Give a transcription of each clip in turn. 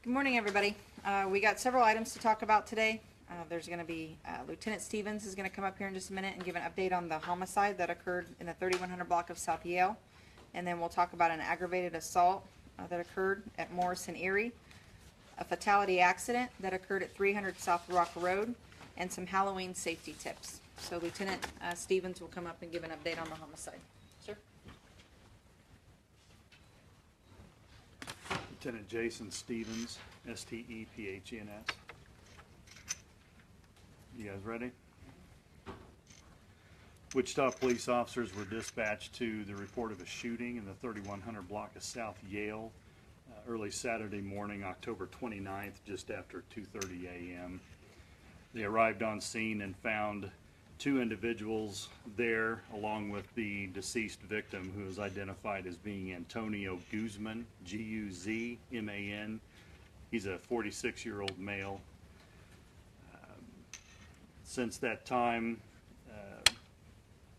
Good morning, everybody. We got several items to talk about today. There's going to be Lieutenant Stevens is going to come up here in just a minute and give an update on the homicide that occurred in the 3100 block of South Yale. And then we'll talk about an aggravated assault that occurred at Morris and Erie, a fatality accident that occurred at 300 South Rock Road, and some Halloween safety tips. So Lieutenant Stevens will come up and give an update on the homicide. Sir? Lieutenant Jason Stevens, S-T-E-P-H-E-N-S. You guys ready? Wichita police officers were dispatched to the report of a shooting in the 3100 block of South Yale early Saturday morning, October 29th, just after 2:30 a.m. They arrived on scene and found two individuals there, along with the deceased victim, who is identified as being Antonio Guzman, G-U-Z-M-A-N. He's a 46-year-old male. Since that time,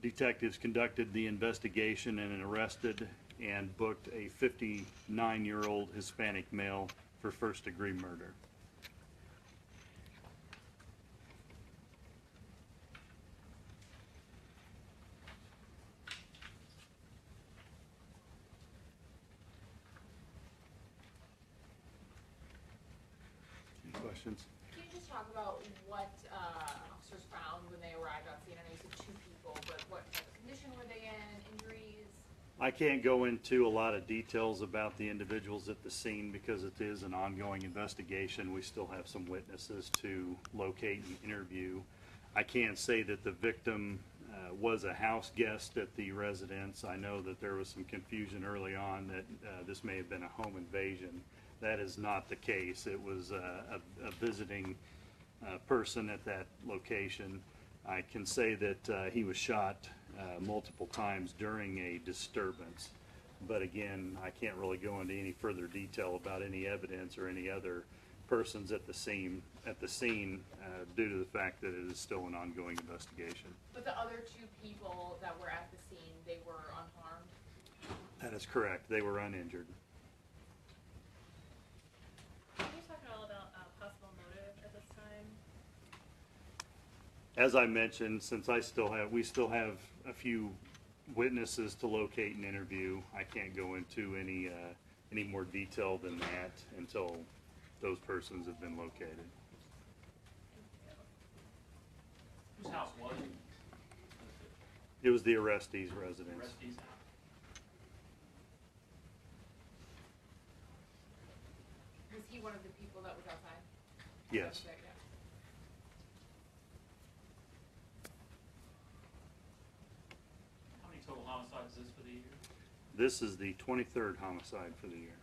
detectives conducted the investigation and arrested and booked a 59-year-old Hispanic male for first-degree murder. Any questions? Can you just talk about what officers found when they arrived on scene? I know you said two people, but what type of condition were they in, injuries? I can't go into a lot of details about the individuals at the scene because it is an ongoing investigation. We still have some witnesses to locate and interview. I can say that the victim was a house guest at the residence. I know that there was some confusion early on that this may have been a home invasion. That is not the case. It was a visiting person at that location. I can say that he was shot multiple times during a disturbance, but again, I can't really go into any further detail about any evidence or any other persons at the scene due to the fact that it is still an ongoing investigation. But the other two people that were at the scene, they were unharmed? That is correct. They were uninjured. Can you talk at all about possible motive at this time? As I mentioned, since we still have a few witnesses to locate and interview, I can't go into any more detail than that until those persons have been located. Whose house was it? It was the arrestee's residence. Arrestee's house. Was he one of the people that was outside? Yes. Yeah. How many total homicides is this for the year? This is the 23rd homicide for the year.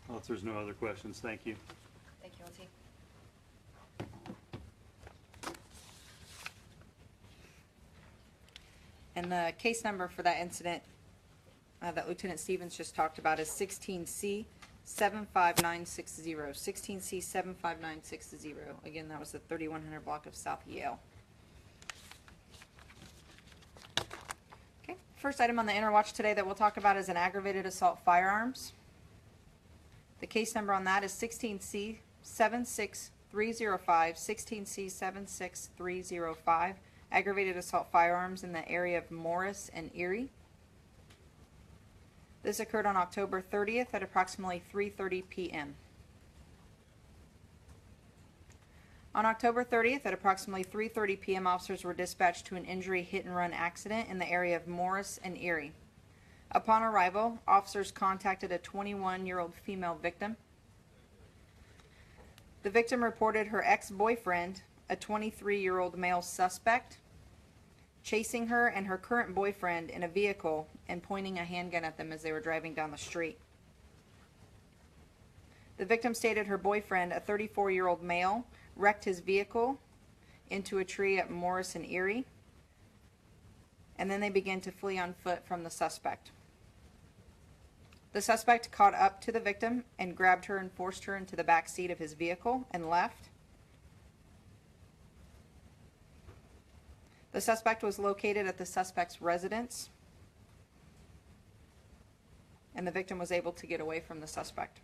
Well, if there's no other questions, thank you. Thank you, LT. And the case number for that incident that Lieutenant Stevens just talked about is 16C 75960. 16C 75960. Again, that was the 3100 block of South Yale. Okay, first item on the interwatch today that we'll talk about is an aggravated assault firearms. The case number on that is 16C 76305. 16C 76305. Aggravated assault firearms in the area of Morris and Erie. This occurred on October 30th at approximately 3:30 p.m. On October 30th at approximately 3:30 p.m., officers were dispatched to an injury hit-and-run accident in the area of Morris and Erie. Upon arrival, officers contacted a 21-year-old female victim. The victim reported her ex-boyfriend, a 23-year-old male suspect, chasing her and her current boyfriend in a vehicle and pointing a handgun at them as they were driving down the street. The victim stated her boyfriend, a 34-year-old male, wrecked his vehicle into a tree at Morris and Erie, and then they began to flee on foot from the suspect. The suspect caught up to the victim and grabbed her and forced her into the back seat of his vehicle and left. The suspect was located at the suspect's residence. and the victim was able to get away from the suspect.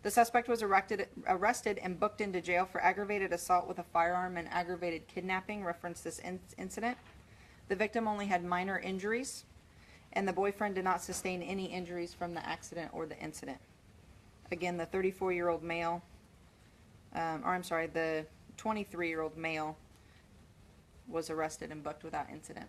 The suspect was arrested and booked into jail for aggravated assault with a firearm and aggravated kidnapping, reference this incident. The victim only had minor injuries, and the boyfriend did not sustain any injuries from the accident or the incident. Again, the 34-year-old male, the 23-year-old male was arrested and booked without incident.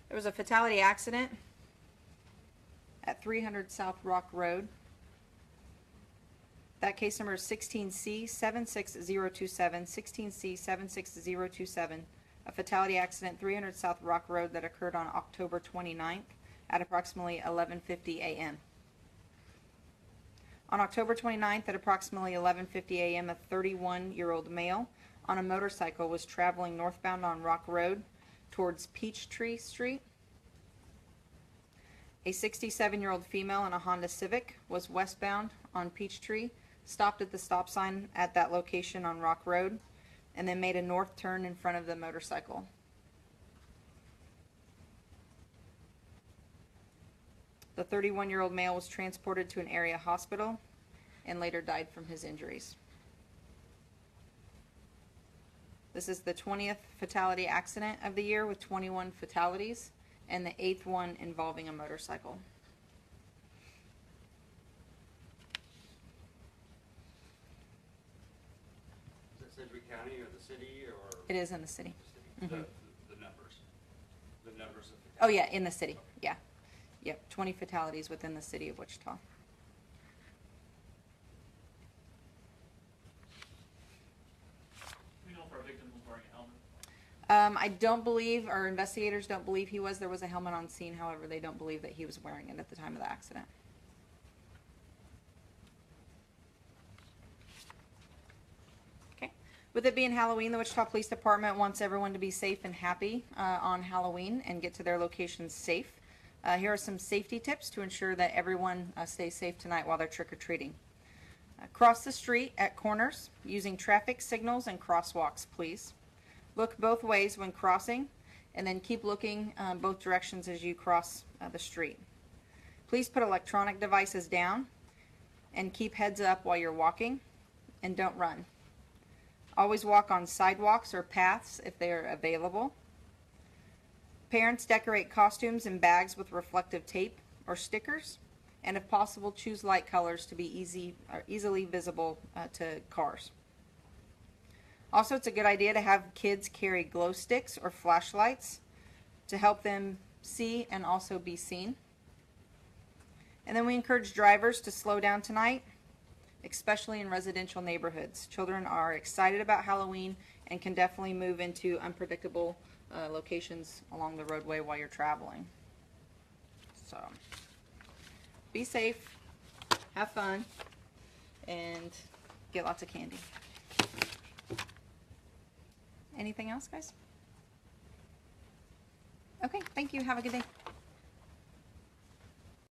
There was a fatality accident at 300 South Rock Road. That case number is 16C76027, 16C76027, a fatality accident 300 South Rock Road that occurred on October 29th at approximately 11:50 a.m. On October 29th at approximately 11:50 a.m., a 31-year-old male on a motorcycle was traveling northbound on Rock Road towards Peachtree Street. A 67-year-old female in a Honda Civic was westbound on Peachtree, stopped at the stop sign at that location on Rock Road, and then made a north turn in front of the motorcycle. The 31-year-old male was transported to an area hospital and later died from his injuries. This is the 20th fatality accident of the year with 21 fatalities, and the 8th one involving a motorcycle. Is that Sedgwick County or the city or? It is in the city. The city? Mhm. The numbers. The numbers of. Oh yeah, in the city, yeah. Yep, 20 fatalities within the city of Wichita. We know if our victim was wearing a helmet. I don't believe, our investigators don't believe he was. There was a helmet on scene, however, they don't believe that he was wearing it at the time of the accident. Okay. With it being Halloween, the Wichita Police Department wants everyone to be safe and happy on Halloween and get to their locations safe. Here are some safety tips to ensure that everyone stays safe tonight while they're trick-or-treating. Cross the street at corners using traffic signals and crosswalks, please. Look both ways when crossing, and then keep looking both directions as you cross the street. Please put electronic devices down and keep heads up while you're walking, and don't run. Always walk on sidewalks or paths if they are available. Parents decorate costumes and bags with reflective tape or stickers, and if possible, choose light colors to be easily visible to cars. Also, it's a good idea to have kids carry glow sticks or flashlights to help them see and also be seen. And then we encourage drivers to slow down tonight, especially in residential neighborhoods. Children are excited about Halloween and can definitely move into unpredictable locations along the roadway while you're traveling. So, be safe, have fun, and get lots of candy. Anything else, guys? Okay, thank you. Have a good day.